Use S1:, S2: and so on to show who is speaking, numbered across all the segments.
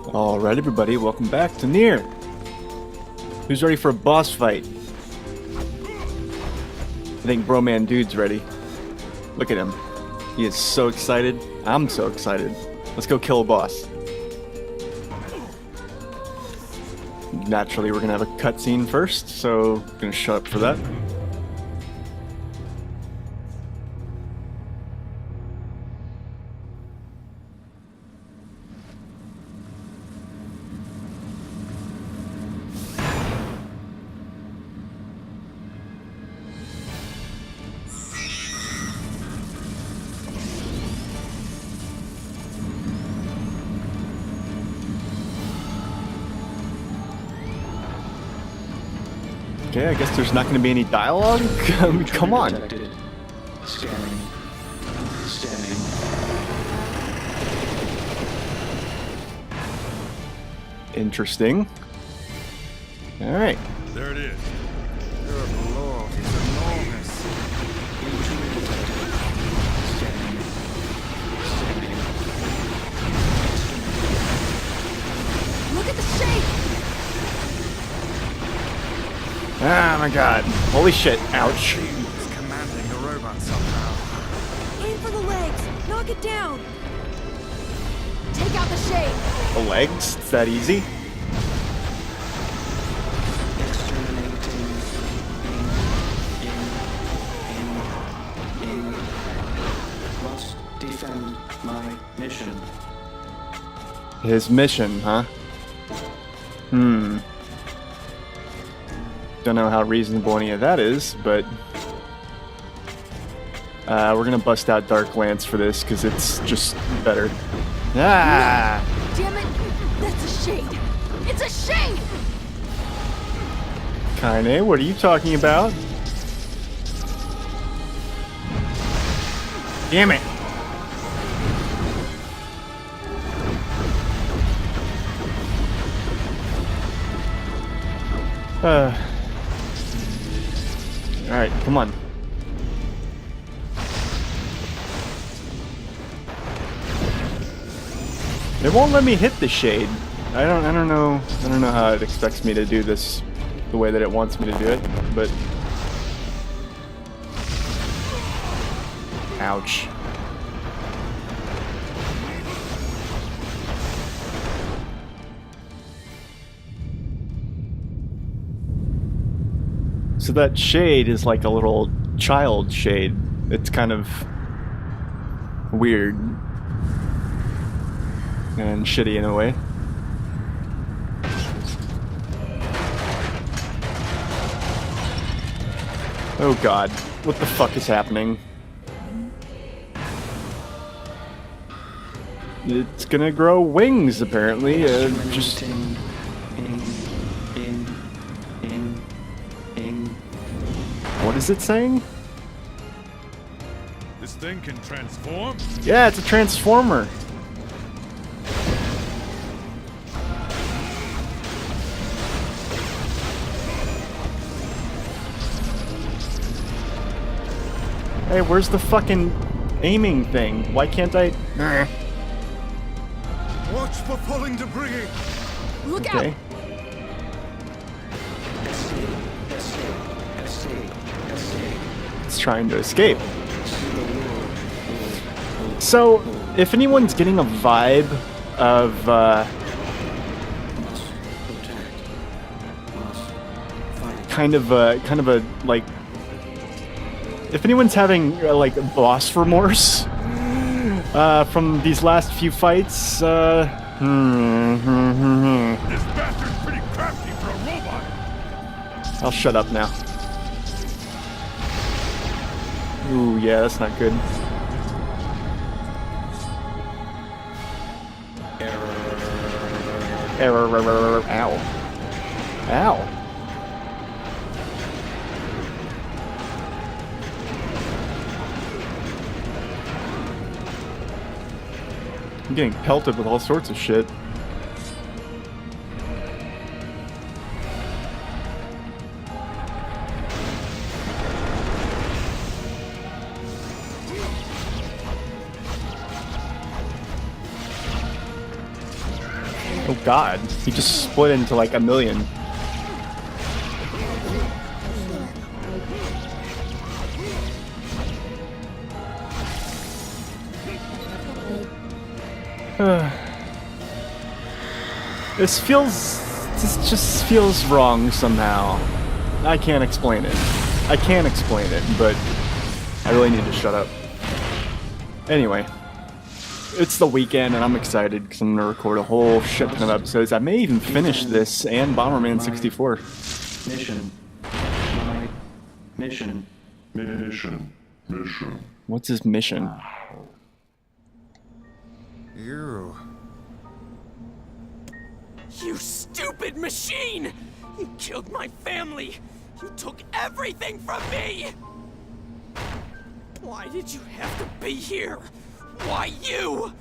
S1: Alright everybody, welcome back to Nier. Who's ready for a boss fight? I think Broman Dude's ready. Look at him. He is so excited. I'm so excited. Let's go kill a boss. Naturally, we're gonna have a cutscene first, so I'm gonna shut up for that. Okay, I guess there's not going to be any dialogue. Come on.
S2: Scanning. Scanning.
S1: Interesting. All right.
S3: There it is. Good lord, it's enormous.
S2: Intruder detected. Scanning. Scanning.
S4: Look at the shape!
S1: Ah, my god. Holy shit. Ouch.
S3: It's commanding the robot somehow.
S4: Aim for the legs! Knock it down! Take out the shape!
S1: The legs? It's that easy?
S2: Exterminating. In. Must defend my mission.
S1: His mission, huh? Don't know how reasonable any of that is, but we're gonna bust out Dark Lance for this because it's just better. Ah!
S4: Damn it! That's a shade! It's a shade!
S1: Kaine, what are you talking about? Damn it! Alright, come on. It won't let me hit the shade. I don't know how it expects me to do this the way that it wants me to do it, but ouch. So that shade is like a little child shade. It's kind of weird and shitty in a way. Oh god, what the fuck is happening? It's gonna grow wings apparently. Just what is it saying?
S3: This thing can transform?
S1: Yeah, it's a transformer. Hey, where's the fucking aiming thing? Why can't I?
S3: Watch for falling debris!
S4: Look out!
S1: Okay. It's trying to escape. So, if anyone's getting a vibe of kind of a like, if anyone's having like boss remorse from these last few fights,
S3: This bastard's pretty crafty for a robot!
S1: I'll shut up now. Ooh, yeah, that's not good. Error. Ow. Ow. I'm getting pelted with all sorts of shit. Oh god, he just split into like a million. This just feels wrong somehow. I can't explain it. I can't explain it, but I really need to shut up. Anyway, it's the weekend and I'm excited because I'm gonna record a whole shit ton of episodes. I may even finish this and Bomberman 64.
S2: Mission. My mission.
S3: Mission.
S1: What's his mission?
S5: You stupid machine! You killed my family! You took everything from me! Why did you have to be here? Why you?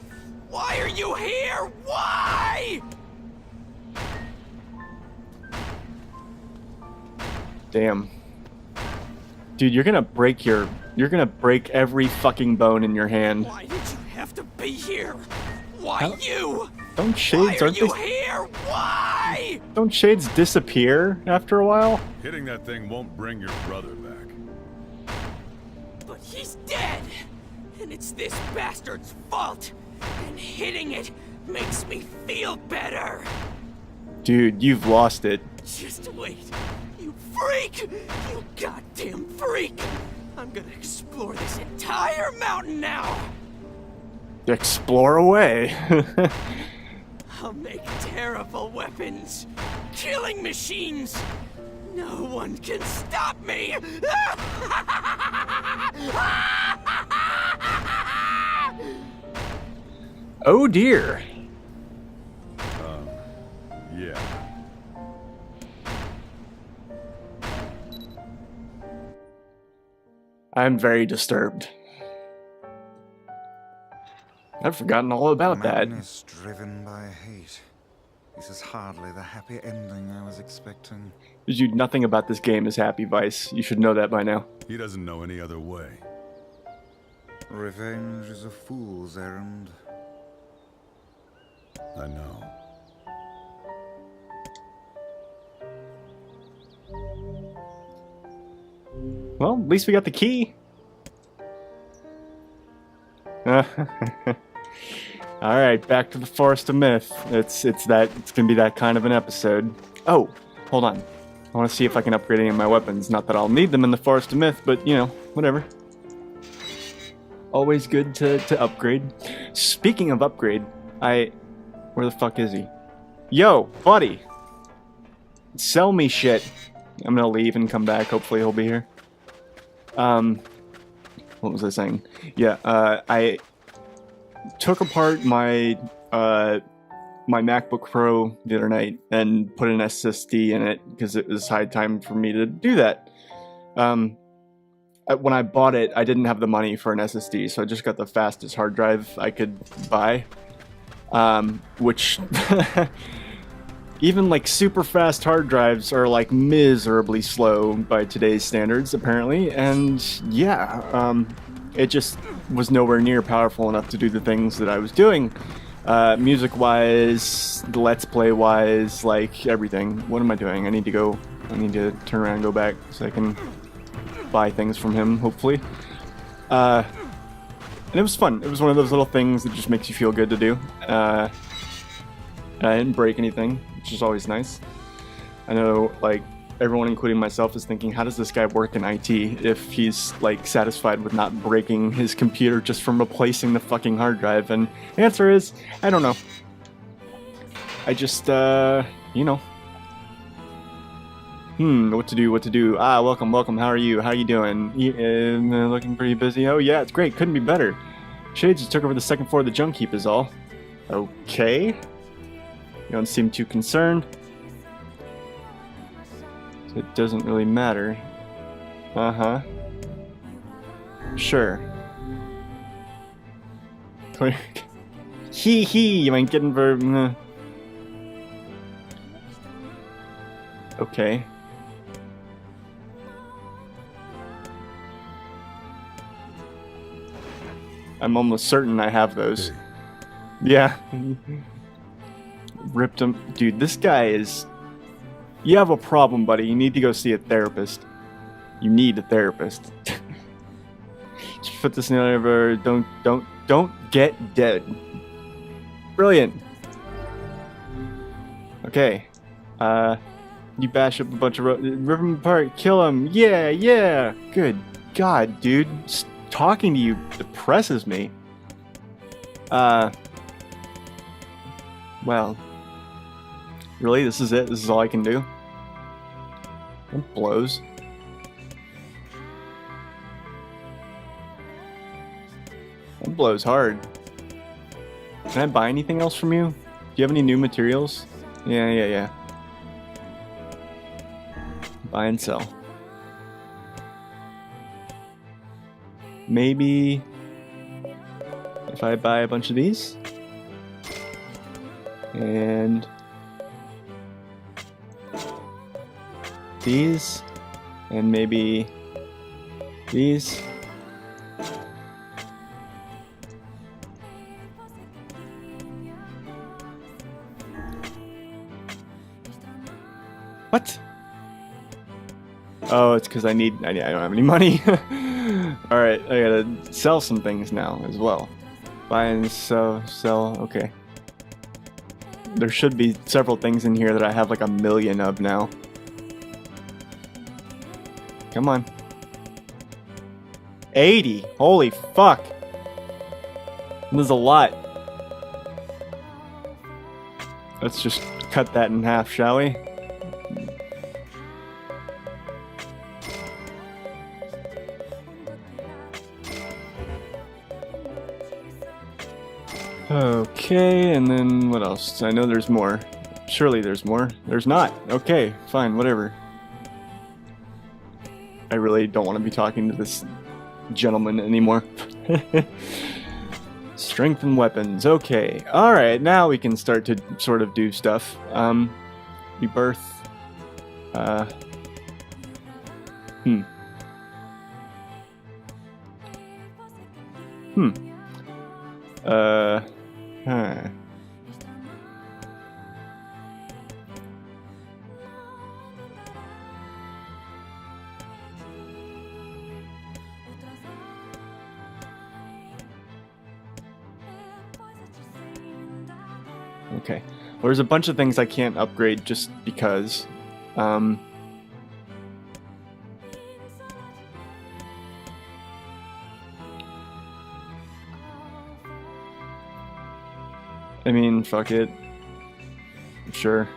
S5: Why are you here? Why?
S1: Damn. Dude, you're gonna break every fucking bone in your hand.
S5: Why did you have to be here? Why you?
S1: Don't shades,
S5: Why are
S1: aren't
S5: you
S1: they?
S5: here? Why?
S1: Don't shades disappear after a while?
S3: Hitting that thing won't bring your brother back.
S5: But he's dead! And it's this bastard's fault! And hitting it makes me feel better!
S1: Dude, you've lost it.
S5: Just wait! You freak! You goddamn freak! I'm gonna explore this entire mountain now!
S1: Explore away.
S5: I'll make terrible weapons! Killing machines! No one can stop me!
S1: Oh dear.
S3: Yeah.
S1: I'm very disturbed. I've forgotten all about that.
S6: Madness driven by hate. This is hardly the happy ending I was expecting.
S1: Dude, nothing about this game is happy, Vice. You should know that by now.
S3: He doesn't know any other way.
S6: Revenge is a fool's errand.
S3: I know.
S1: Well, at least we got the key. Alright, back to the Forest of Myth. It's gonna be that kind of an episode. Oh, hold on. I want to see if I can upgrade any of my weapons. Not that I'll need them in the Forest of Myth, but, you know, whatever. Always good to upgrade. Speaking of upgrade, where the fuck is he? Yo, buddy! Sell me shit. I'm gonna leave and come back. Hopefully he'll be here. What was I saying? Yeah, I took apart my my MacBook Pro the other night and put an SSD in it because it was high time for me to do that. When I bought it, I didn't have the money for an SSD, so I just got the fastest hard drive I could buy. Which even like super fast hard drives are like miserably slow by today's standards, apparently. And yeah, it just was nowhere near powerful enough to do the things that I was doing. Music-wise, Let's Play-wise, like everything. What am I doing? I need to turn around and go back so I can buy things from him, hopefully. And it was fun. It was one of those little things that just makes you feel good to do. And I didn't break anything, which is always nice. I know, like, everyone, including myself, is thinking, how does this guy work in IT if he's, like, satisfied with not breaking his computer just from replacing the fucking hard drive? And the answer is, I don't know. I just, you know. What to do? Ah, welcome. How are you? How are you doing? Looking pretty busy. Oh, yeah, it's great. Couldn't be better. Shades just took over the second floor of the junk heap is all. Okay. You don't seem too concerned. It doesn't really matter. Uh-huh. Sure. Hee, you ain't getting very... Okay. I'm almost certain I have those.
S3: Hey.
S1: Yeah. ripped him. Dude, this guy is... You have a problem, buddy. You need to go see a therapist. You need a therapist. Just put this in the other. Don't get dead. Brilliant. Okay. You bash up a bunch of rip them apart, kill them. Yeah, yeah. Good God, dude. Just talking to you depresses me. Well. Really? This is it? This is all I can do? It blows. It blows hard. Can I buy anything else from you? Do you have any new materials? Yeah. Buy and sell. Maybe if I buy a bunch of these and these and maybe these. What? Oh, it's because I don't have any money. Alright, I gotta sell some things now as well. Buy and sell, okay. There should be several things in here that I have like 1,000,000 of now. Come on. 80! Holy fuck! There's a lot. Let's just cut that in half, shall we? Okay, and then what else? I know there's more. Surely there's more. There's not. Okay, fine, whatever. I really don't want to be talking to this gentleman anymore. Strength and weapons. Okay. Alright, now we can start to sort of do stuff. Rebirth. Okay. Well, there's a bunch of things I can't upgrade just because. I mean, fuck it. Sure.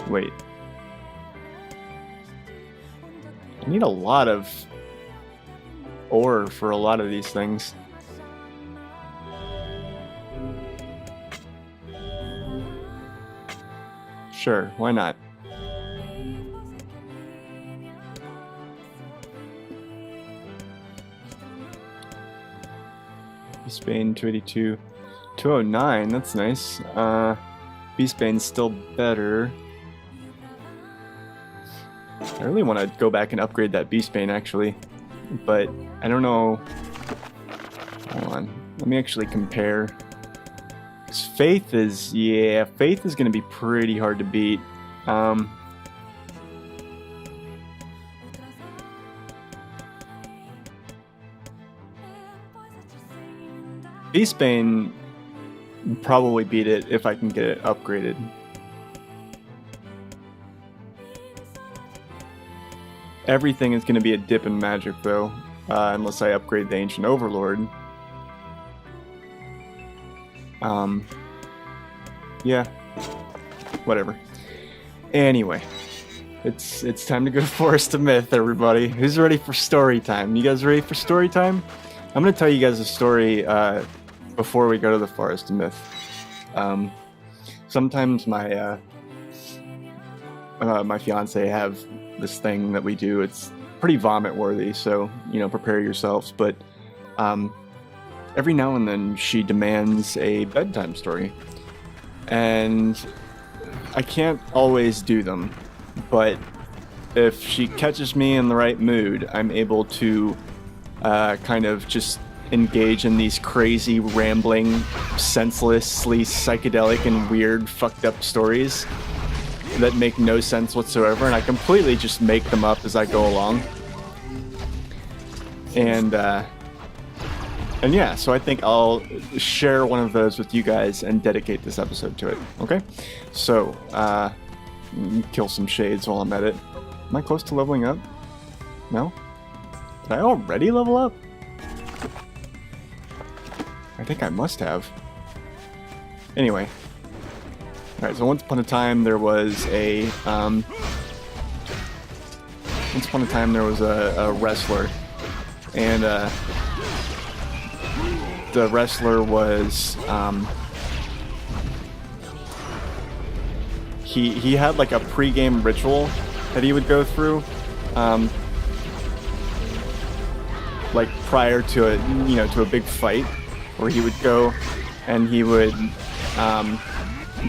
S1: Wait. I need a lot of ore for a lot of these things. Sure, why not? Beastbane 282. 209, that's nice. Beastbane's still better. I really want to go back and upgrade that Beastbane actually, but I don't know. Hold on, let me actually compare. 'Cause Faith is, yeah, Faith is going to be pretty hard to beat. Beastbane probably beat it if I can get it upgraded. Everything is going to be a dip in magic though, unless I upgrade the Ancient Overlord. Yeah, whatever. Anyway, it's time to go to Forest of Myth, everybody. Who's ready for story time? You guys ready for story time? I'm gonna tell you guys a story before we go to the Forest of Myth. Sometimes my my fiance have this thing that we do. It's pretty vomit worthy, so you know, prepare yourselves. But every now and then she demands a bedtime story, and I can't always do them, but if she catches me in the right mood, I'm able to kind of just engage in these crazy, rambling, senselessly psychedelic and weird, fucked up stories that make no sense whatsoever, and I completely just make them up as I go along. And yeah, so I think I'll share one of those with you guys and dedicate this episode to it. Okay? So, kill some shades while I'm at it. Am I close to leveling up? No? Did I already level up? I think I must have. Anyway. Alright, so once upon a time there was a wrestler. And the wrestler was he had like a pre-game ritual that he would go through, like prior to a big fight, where he would go and he would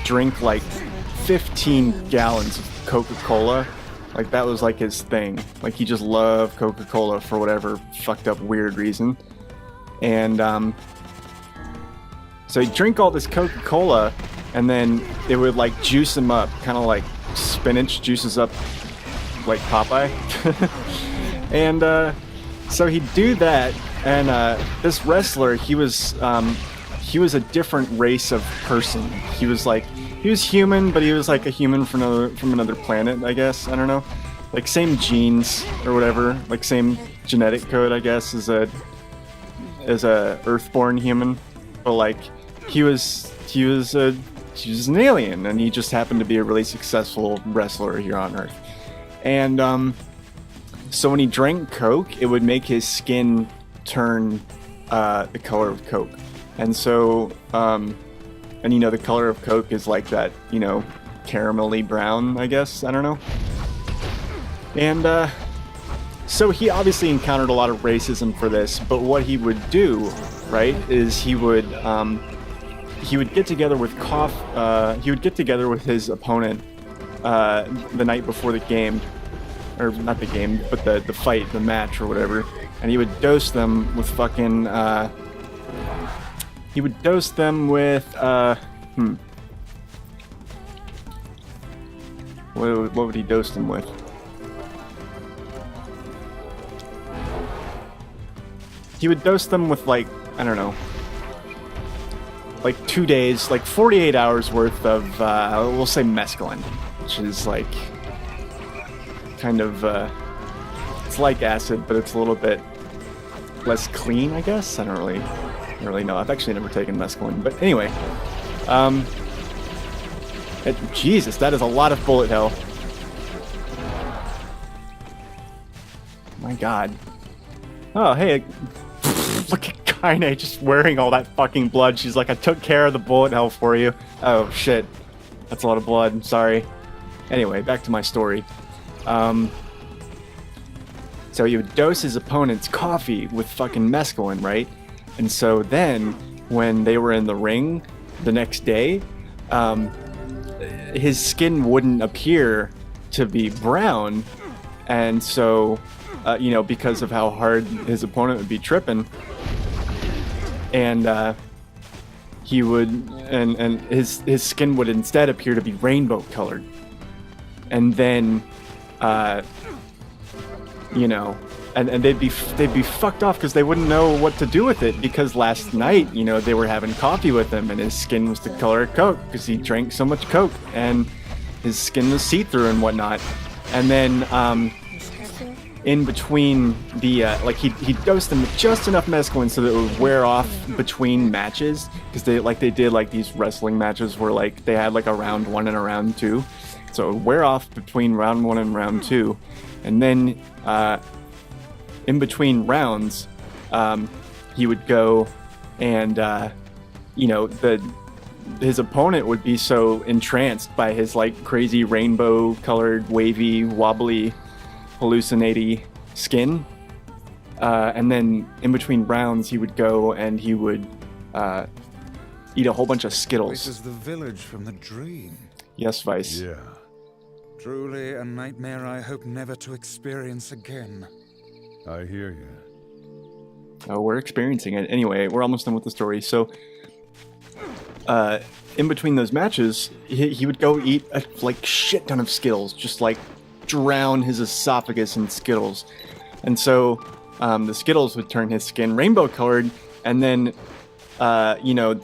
S1: drink like 15 gallons of Coca-Cola. Like that was like his thing. Like he just loved Coca-Cola for whatever fucked up weird reason. And so he'd drink all this Coca-Cola, and then it would like juice him up, kind of like spinach juices up like Popeye. And so he'd do that, and this wrestler, he was a different race of person. He was human, but he was like a human from another planet, I guess. I don't know. Like same genes or whatever, like same genetic code, I guess, as a Earthborn human. But like he was an alien, and he just happened to be a really successful wrestler here on Earth. And so when he drank Coke, it would make his skin turn the color of Coke. And so, and the color of Coke is like that, caramelly brown, I guess. I don't know. And so he obviously encountered a lot of racism for this, but what he would do, right, is he would get together with his opponent the night before the game, or not the game, but the fight, the match or whatever, and he would dose them with fucking what would he dose them with? He would dose them with, like, I don't know, like 2 days, like 48 hours worth of, we'll say mescaline, which is like kind of, it's like acid, but it's a little bit less clean, I guess. I don't really know. I've actually never taken mescaline, but anyway, Jesus, that is a lot of bullet hell. My God. Oh, hey. Look at Kaine just wearing all that fucking blood. She's like, I took care of the bullet hell for you. Oh, shit. That's a lot of blood. I'm sorry. Anyway, back to my story. So he would dose his opponent's coffee with fucking mescaline, right? And so then, when they were in the ring the next day, his skin wouldn't appear to be brown. And so, because of how hard his opponent would be tripping, and he would, and his skin would instead appear to be rainbow colored. And then, and they'd be fucked off because they wouldn't know what to do with it, because last night, they were having coffee with him and his skin was the color of Coke because he drank so much Coke and his skin was see-through and whatnot. And then, in between the, he dosed them with just enough mescaline so that it would wear off between matches, because they did these wrestling matches where they had a round 1 and a round 2, so it would wear off between round 1 and round 2, and then in between rounds he would go and his opponent would be so entranced by his crazy rainbow colored wavy wobbly hallucinating skin, and then in between rounds he would go and he would eat a whole bunch of Skittles.
S6: This is the village from the dream.
S1: Yes, Vice.
S3: Yeah.
S6: Truly a nightmare I hope never to experience again.
S3: I hear you.
S1: we're experiencing it. Anyway, we're almost done with the story. So, in between those matches, he would go eat a like shit ton of Skittles, just like drown his esophagus in Skittles. And so the Skittles would turn his skin rainbow colored, and then you know,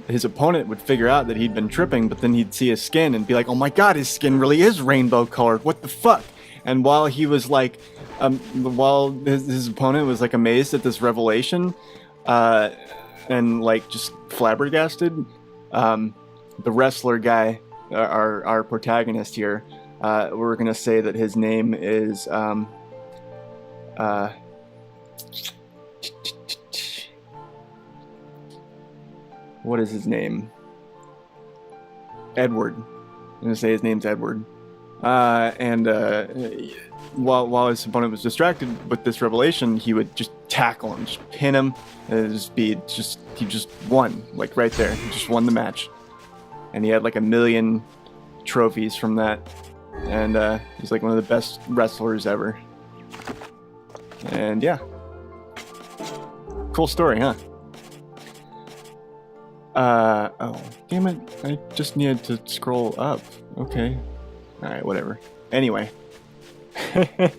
S1: his opponent would figure out that he'd been tripping, but then he'd see his skin and be like, oh my god, his skin really is rainbow colored, what the fuck? And while he was like, while his opponent was like amazed at this revelation, and like just flabbergasted, the wrestler guy, our protagonist here, we're gonna say that his name is what is his name? Edward. I'm gonna say his name's Edward. While his opponent was distracted with this revelation, he would just tackle him, just pin him, and he just won, like right there. He just won the match, and he had like 1 million trophies from that, and he's like one of the best wrestlers ever. And yeah, cool story, huh? Oh, damn it. I just needed to scroll up. Okay. Alright, whatever. Anyway. That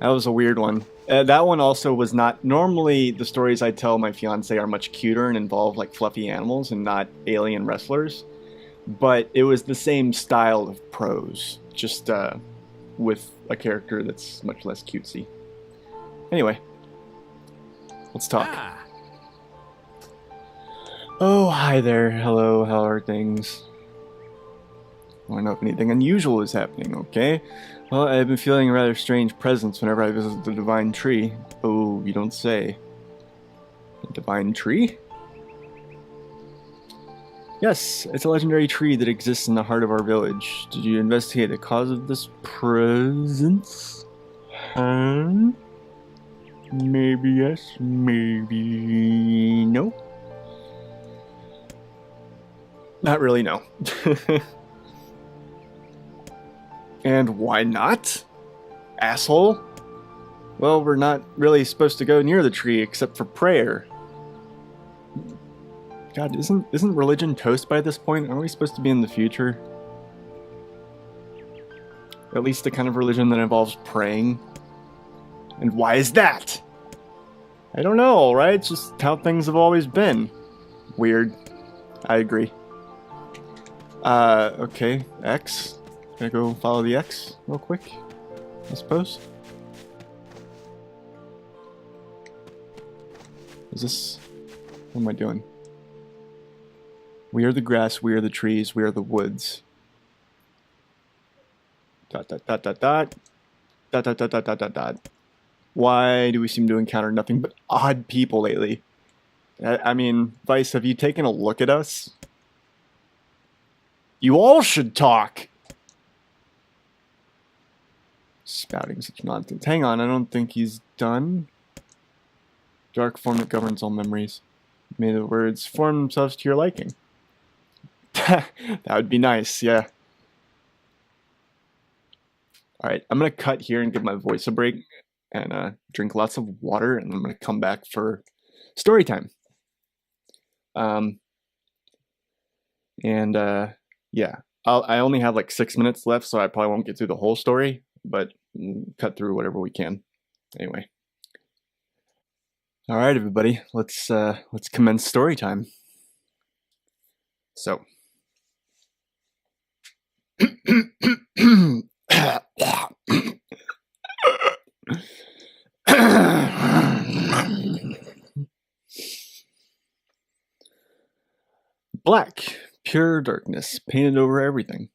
S1: was a weird one. That one also was not... Normally, the stories I tell my fiance are much cuter and involve, like, fluffy animals and not alien wrestlers. But it was the same style of prose. Just, with a character that's much less cutesy. Anyway. Let's talk. Oh, hi there. Hello, how are things? I want to know if anything unusual is happening, okay? Well, I've been feeling a rather strange presence whenever I visit the Divine Tree. Oh, you don't say. The Divine Tree? Yes, it's a legendary tree that exists in the heart of our village. Did you investigate the cause of this presence? Huh? Maybe yes, maybe no. Not really, no. And why not? Asshole? Well, we're not really supposed to go near the tree except for prayer. God, isn't religion toast by this point? Aren't we supposed to be in the future? At least the kind of religion that involves praying. And why is that? I don't know, right? It's just how things have always been. Weird. I agree. Okay, X. Gonna go follow the X real quick, I suppose. Is this... What am I doing? We are the grass, we are the trees, we are the woods. Dot dot dot dot dot. Dot dot dot dot dot dot dot. Why do we seem to encounter nothing but odd people lately? I mean, Vice, have you taken a look at us? You all should talk! Spouting such nonsense. Hang on, I don't think he's done. Dark form that governs all memories. May the words form themselves to your liking. That would be nice, yeah. Alright, I'm gonna cut here and give my voice a break and drink lots of water, and I'm gonna come back for story time. Yeah, I only have like 6 minutes left, so I probably won't get through the whole story, but cut through whatever we can. Anyway. All right, everybody, let's commence story time. So. Black, pure darkness, painted over everything.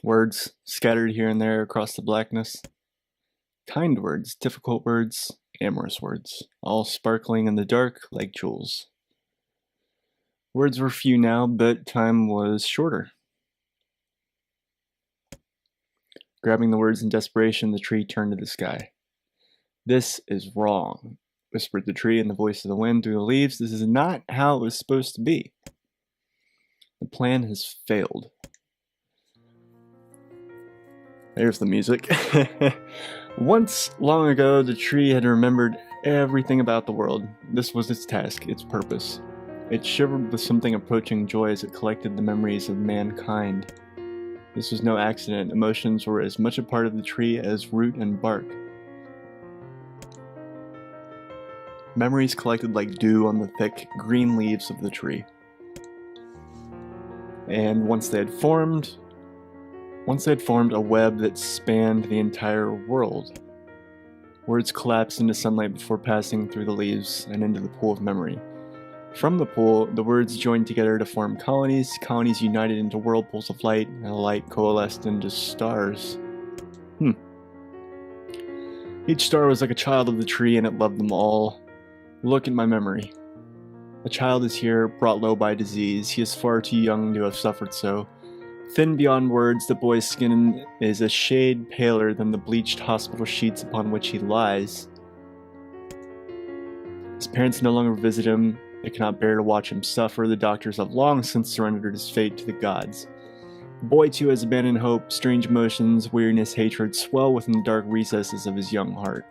S1: Words scattered here and there across the blackness. Kind words, difficult words, amorous words, all sparkling in the dark like jewels. Words were few now, but time was shorter. Grabbing the words in desperation, the tree turned to the sky. This is wrong, whispered the tree in the voice of the wind through the leaves. This is not how it was supposed to be. The plan has failed. There's the music. Once, long ago, the tree had remembered everything about the world. This was its task, its purpose. It shivered with something approaching joy as it collected the memories of mankind. This was no accident. Emotions were as much a part of the tree as root and bark. Memories collected like dew on the thick, green leaves of the tree. And once they had formed a web that spanned the entire world. Words collapsed into sunlight before passing through the leaves and into the pool of memory. From the pool, the words joined together to form colonies. Colonies united into whirlpools of light, and the light coalesced into stars. Each star was like a child of the tree, and it loved them all. Look at my memory. A child is here, brought low by disease. He is far too young to have suffered so. Thin beyond words, the boy's skin is a shade paler than the bleached hospital sheets upon which he lies. His parents no longer visit him. They cannot bear to watch him suffer. The doctors have long since surrendered his fate to the gods. The boy too has abandoned hope. Strange emotions, weariness, hatred swell within the dark recesses of his young heart.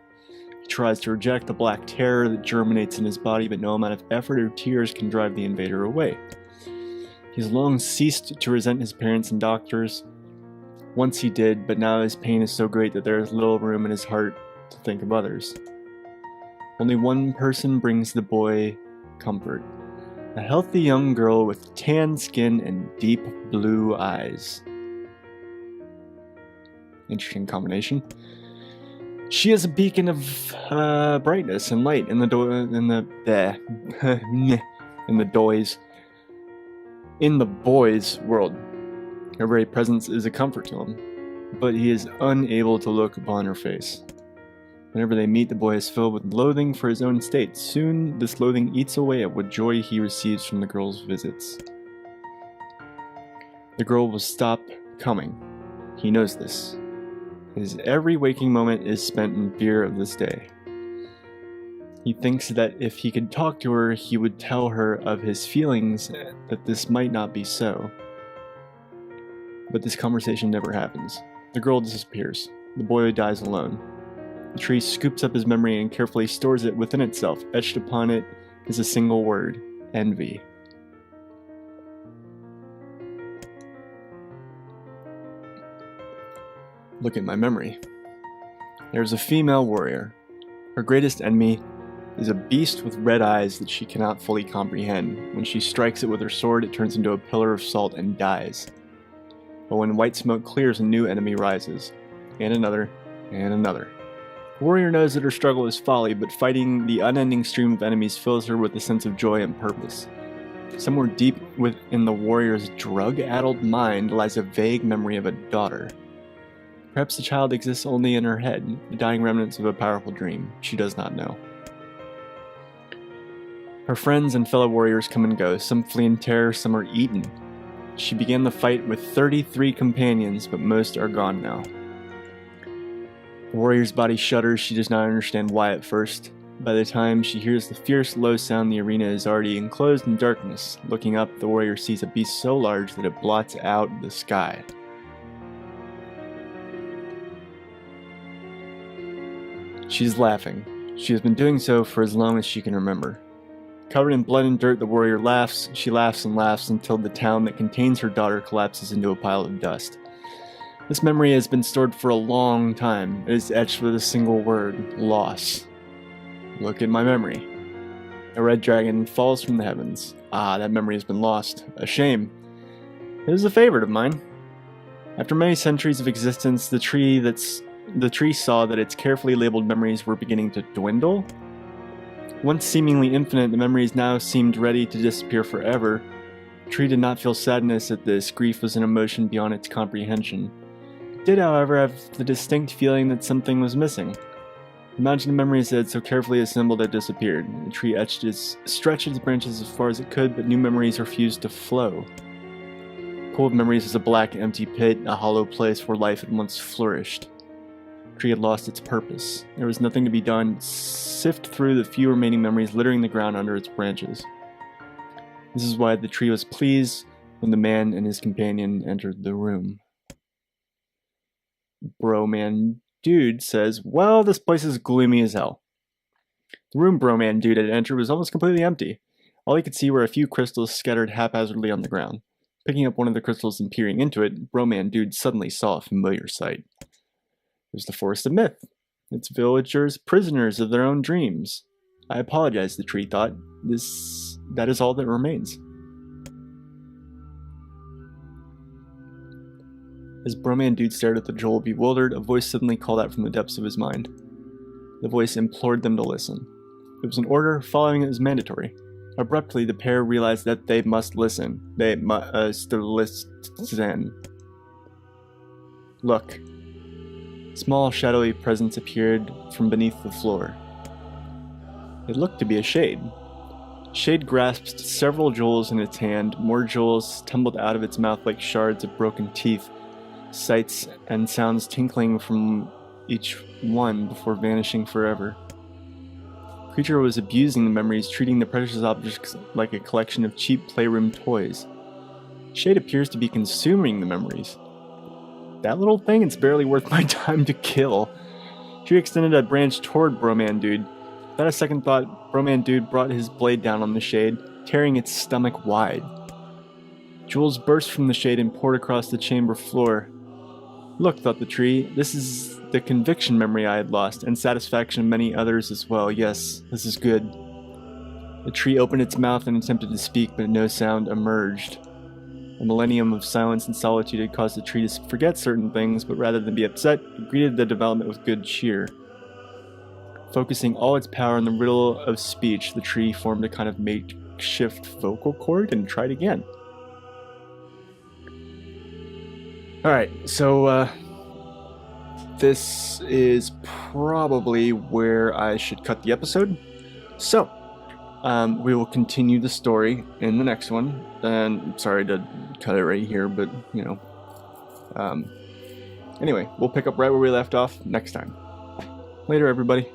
S1: He tries to reject the black terror that germinates in his body, but no amount of effort or tears can drive the invader away. He has long ceased to resent his parents and doctors. Once he did, but now his pain is so great that there is little room in his heart to think of others. Only one person brings the boy comfort. A healthy young girl with tan skin and deep blue eyes. Interesting combination. She is a beacon of brightness and light in the boy's world. Her very presence is a comfort to him, but he is unable to look upon her face. Whenever they meet, the boy is filled with loathing for his own state. Soon, this loathing eats away at what joy he receives from the girl's visits. The girl will stop coming. He knows this. His every waking moment is spent in fear of this day. He thinks that if he could talk to her, he would tell her of his feelings, that this might not be so. But this conversation never happens. The girl disappears. The boy dies alone. The tree scoops up his memory and carefully stores it within itself. Etched upon it is a single word: envy. Look at my memory. There is a female warrior. Her greatest enemy is a beast with red eyes that she cannot fully comprehend. When she strikes it with her sword, it turns into a pillar of salt and dies. But when white smoke clears, a new enemy rises, and another, and another. The warrior knows that her struggle is folly, but fighting the unending stream of enemies fills her with a sense of joy and purpose. Somewhere deep within the warrior's drug-addled mind lies a vague memory of a daughter. Perhaps the child exists only in her head, the dying remnants of a powerful dream. She does not know. Her friends and fellow warriors come and go. Some flee in terror, some are eaten. She began the fight with 33 companions, but most are gone now. The warrior's body shudders. She does not understand why at first. By the time she hears the fierce low sound, the arena is already enclosed in darkness. Looking up, the warrior sees a beast so large that it blots out the sky. She's laughing. She has been doing so for as long as she can remember. Covered in blood and dirt, the warrior laughs. She laughs and laughs until the town that contains her daughter collapses into a pile of dust. This memory has been stored for a long time. It is etched with a single word: loss. Look at my memory. A red dragon falls from the heavens. Ah, that memory has been lost. A shame. It is a favorite of mine. After many centuries of existence, the tree saw that its carefully labeled memories were beginning to dwindle. Once seemingly infinite, the memories now seemed ready to disappear forever. The tree did not feel sadness at this. Grief was an emotion beyond its comprehension. It did, however, have the distinct feeling that something was missing. Imagine the memories that had so carefully assembled had disappeared. The tree stretched its branches as far as it could, but new memories refused to flow. The pool of memories was a black, empty pit, a hollow place where life had once flourished. The tree had lost its purpose. There was nothing to be done. Sift through the few remaining memories littering the ground under its branches. This is why the tree was pleased when the man and his companion entered the room. Bro, man, Dude says, well, this place is gloomy as hell. The room Broman Dude had entered was almost completely empty. All he could see were a few crystals scattered haphazardly on the ground. Picking up one of the crystals and peering into it, Broman Dude suddenly saw a familiar sight. It was the Forest of Myth. Its villagers prisoners of their own dreams. I apologize, the tree thought. That is all that remains. As Broman Dude stared at the Joel bewildered, a voice suddenly called out from the depths of his mind. The voice implored them to listen. It was an order, following it was mandatory. Abruptly, the pair realized that they must listen. They must listen. Look. Small, shadowy presence appeared from beneath the floor. It looked to be a shade. Shade grasped several jewels in its hand. More jewels tumbled out of its mouth like shards of broken teeth, sights and sounds tinkling from each one before vanishing forever. The creature was abusing the memories, treating the precious objects like a collection of cheap playroom toys. Shade appears to be consuming the memories. That little thing, it's barely worth my time to kill. She extended a branch toward Broman Dude. Without a second thought, Broman Dude brought his blade down on the shade, tearing its stomach wide. Jewels burst from the shade and poured across the chamber floor. Look, thought the tree, this is the conviction memory I had lost, and satisfaction of many others as well. Yes, this is good. The tree opened its mouth and attempted to speak, but no sound emerged. A millennium of silence and solitude had caused the tree to forget certain things, but rather than be upset, it greeted the development with good cheer. Focusing all its power on the riddle of speech, the tree formed a kind of makeshift vocal cord and tried again. Alright, so this is probably where I should cut the episode. So, we will continue the story in the next one. And sorry to cut it right here, but, you know. Anyway, we'll pick up right where we left off next time. Later, everybody.